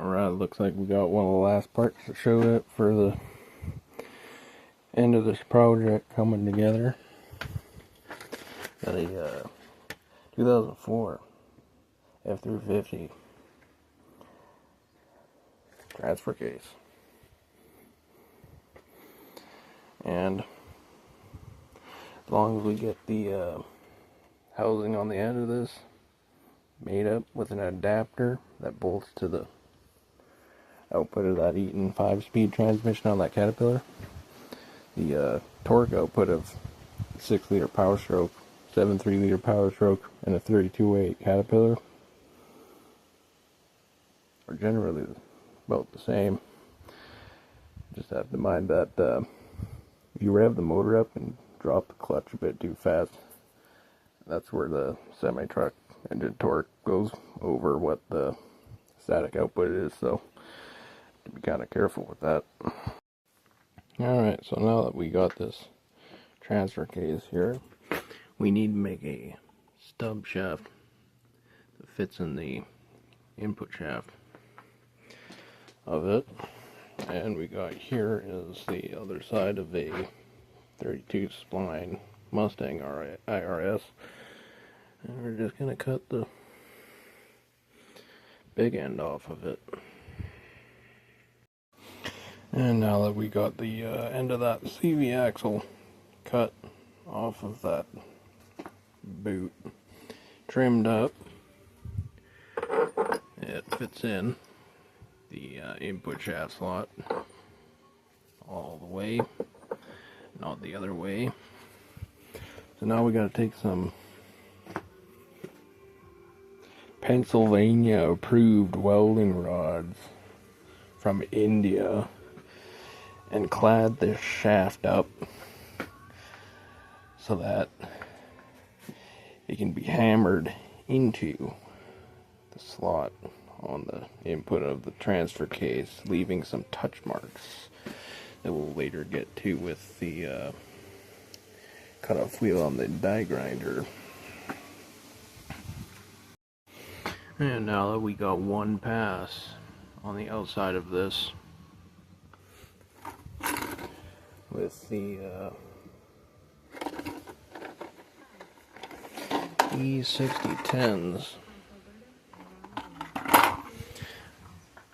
Alright, looks like we got one of the last parts to show it for the end of this project coming together. Got a 2004 F350 transfer case. And as long as we get the housing on the end of this made up with an adapter that bolts to the output of that Eaton 5-speed transmission on that Caterpillar, the torque output of 6-liter Power Stroke, 7 3-liter Power Stroke, and a 32-weight Caterpillar are generally about the same. Just have to mind that if you rev the motor up and drop the clutch a bit too fast, that's where the semi-truck engine torque goes over what the static output is, so to be kind of careful with that. Alright, so now that we got this transfer case here, we need to make a stub shaft that fits in the input shaft of it. And we got here is the other side of a 32 spline Mustang IRS. And we're just going to cut the big end off of it. And now that we got the end of that CV axle cut off of that boot, trimmed up, it fits in the input shaft slot all the way, not the other way. So now we got to take some Pennsylvania approved welding rods from India and clad this shaft up so that it can be hammered into the slot on the input of the transfer case, leaving some touch marks that we'll later get to with the cutoff wheel on the die grinder. And now that we got one pass on the outside of this with the E6010s,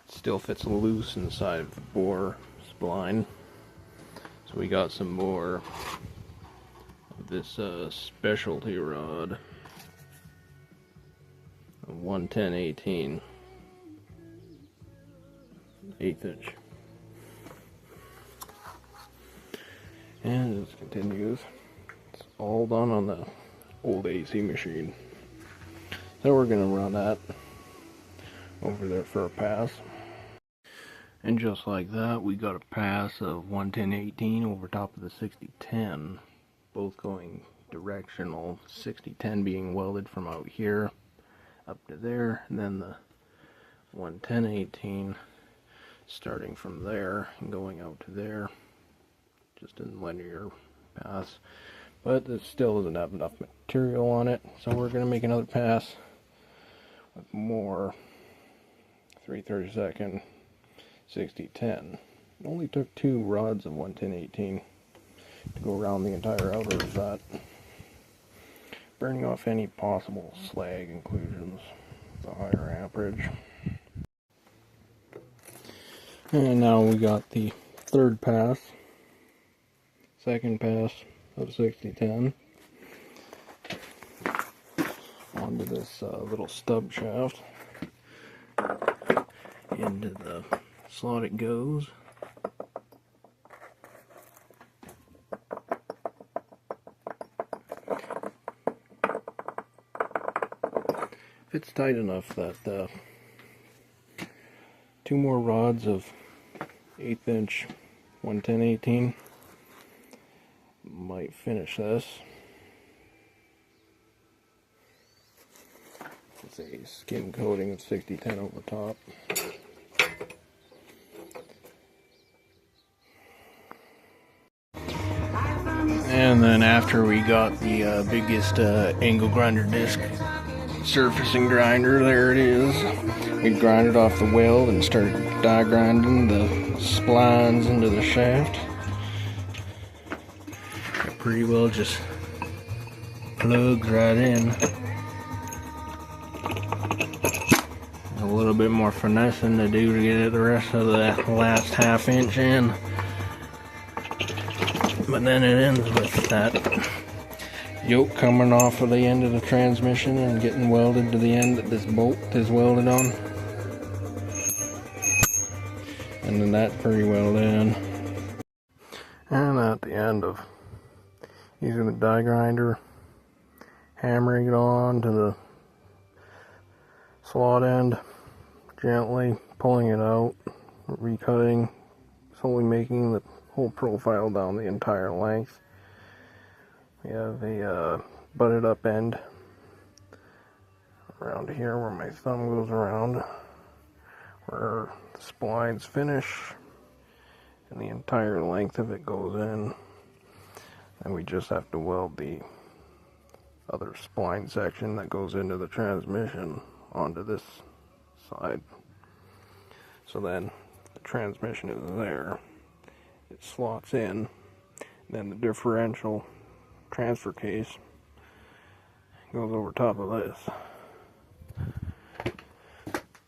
still fits loose inside of the bore spline. So we got some more of this specialty rod, a 110/18 1/8 inch. And it continues. It's all done on the old AC machine. So we're gonna run that over there for a pass. And just like that, we got a pass of 110/18 over top of the 6010, both going directional. 6010 being welded from out here up to there, and then the 110/18 starting from there and going out to there, just in linear pass. But it still doesn't have enough material on it, so we're going to make another pass with more 3/32 6010. It only took 2 rods of 110/18 to go around the entire outer of that, burning off any possible slag inclusions with a higher amperage. And now we got the third pass, second pass of 6010 onto this little stub shaft. Into the slot it goes. Fits tight enough that 2 more rods of 1/8 inch 110/18 might finish this. It's a skim coating of 6010 over the top. And then after we got the biggest angle grinder disc surfacing grinder, there it is. We grinded off the weld and started die grinding the splines into the shaft. It pretty well just plugs right in. A little bit more finessing to do to get the rest of the last ½ inch in. But then it ends with that yoke coming off of the end of the transmission and getting welded to the end that this bolt is welded on. And then that's pretty well done. And at the end of using the die grinder, hammering it on to the slot end, gently pulling it out, recutting, slowly making the whole profile down the entire length. We have a butted up end around here where my thumb goes around, where the splines finish, and the entire length of it goes in. And we just have to weld the other spline section that goes into the transmission onto this side. So then the transmission is there, it slots in, then the differential transfer case goes over top of this,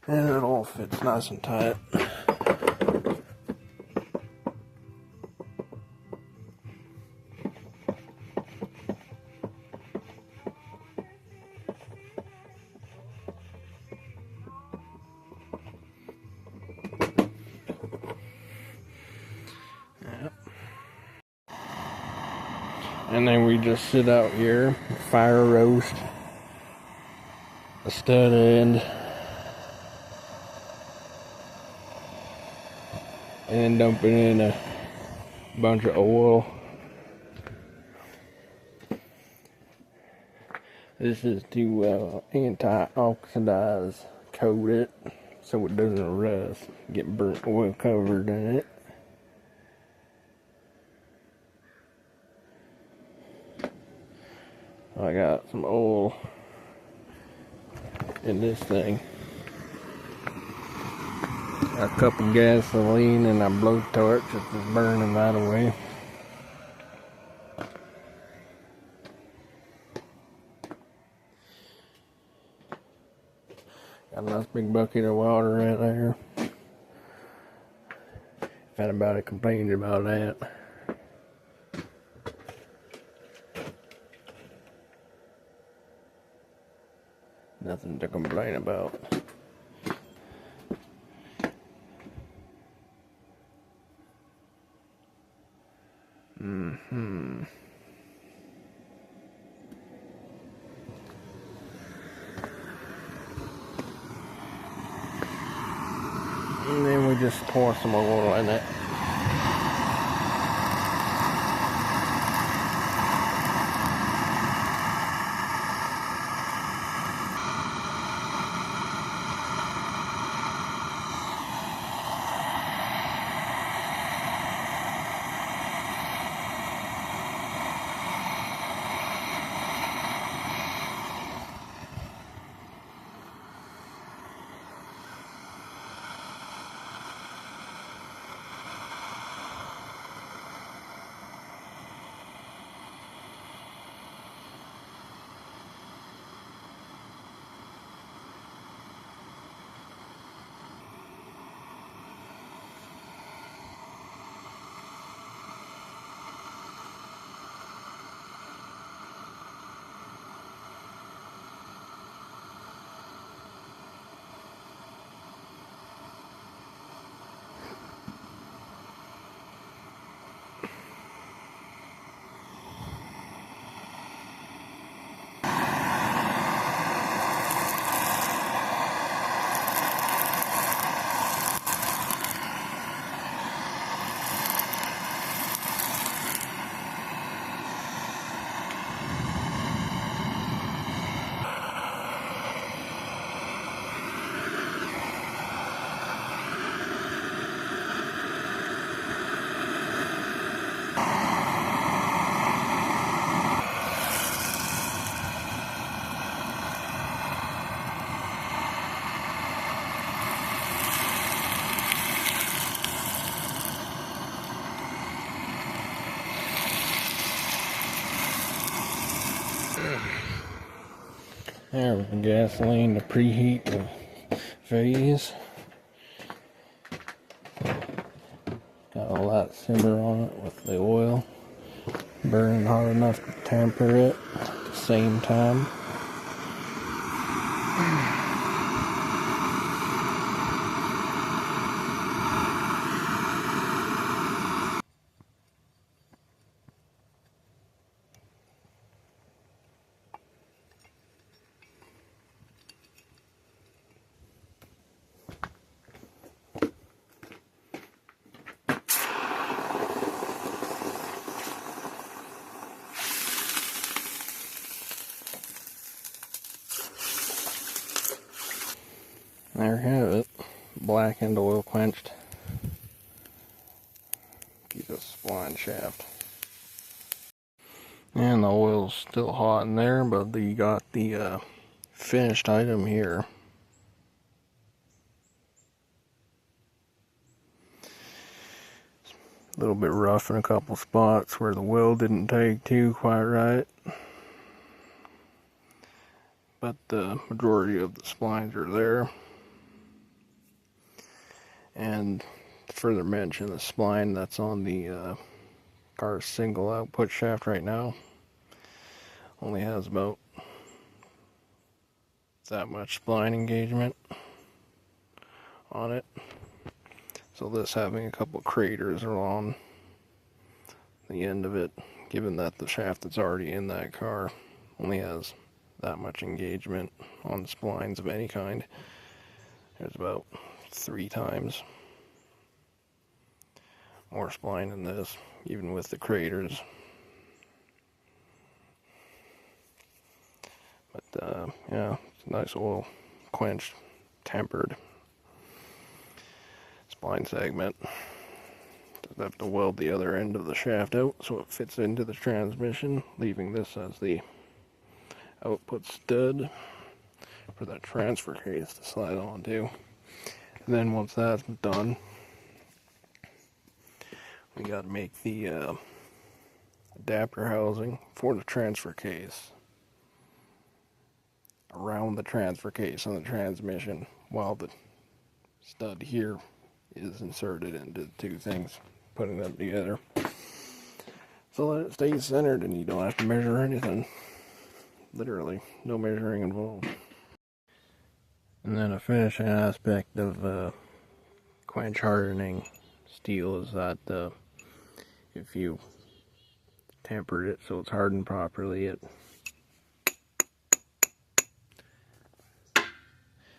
and it all fits nice and tight. And then we just sit out here, fire roast a stud end, and then dump it in a bunch of oil. This is to anti-oxidize coat it so it doesn't rust, get burnt oil covered in it. I got some oil in this thing. A cup of gasoline and a blowtorch that's burning that away. Got a nice big bucket of water right there. If anybody complains about that. Nothing to complain about. And then we just pour some oil in it. There with the gasoline to preheat the phase. Got all that simmer on it with the oil burning hot enough to temper it at the same time. There you have it, blackened, oil quenched piece of spline shaft. And the oil's still hot in there, but you got the finished item here. A little bit rough in a couple spots where the weld didn't take to quite right. But the majority of the splines are there. And further mention, the spline that's on the car's single output shaft right now only has about that much spline engagement on it. So this having a couple craters along the end of it, given that the shaft that's already in that car only has that much engagement on the splines of any kind, there's about 3 times more spline in this, even with the craters. But yeah, it's a nice oil quenched, tempered spline segment. Doesn't have to weld the other end of the shaft out so it fits into the transmission, leaving this as the output stud for that transfer case to slide onto. And then once that's done, we got to make the adapter housing for the transfer case around the transfer case on the transmission, while the stud here is inserted into the two things, putting them together so that it stays centered and you don't have to measure anything. Literally, no measuring involved. And then a finishing aspect of quench hardening steel is that if you tempered it so it's hardened properly, it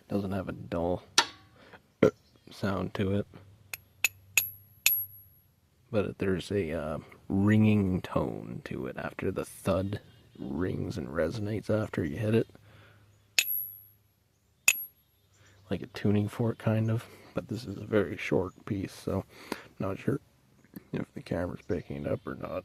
doesn't have a dull sound to it, but there's a ringing tone to it after the thud. Rings and resonates after you hit it, like a tuning fork kind of, but this is a very short piece, so I'm not sure if the camera's picking it up or not.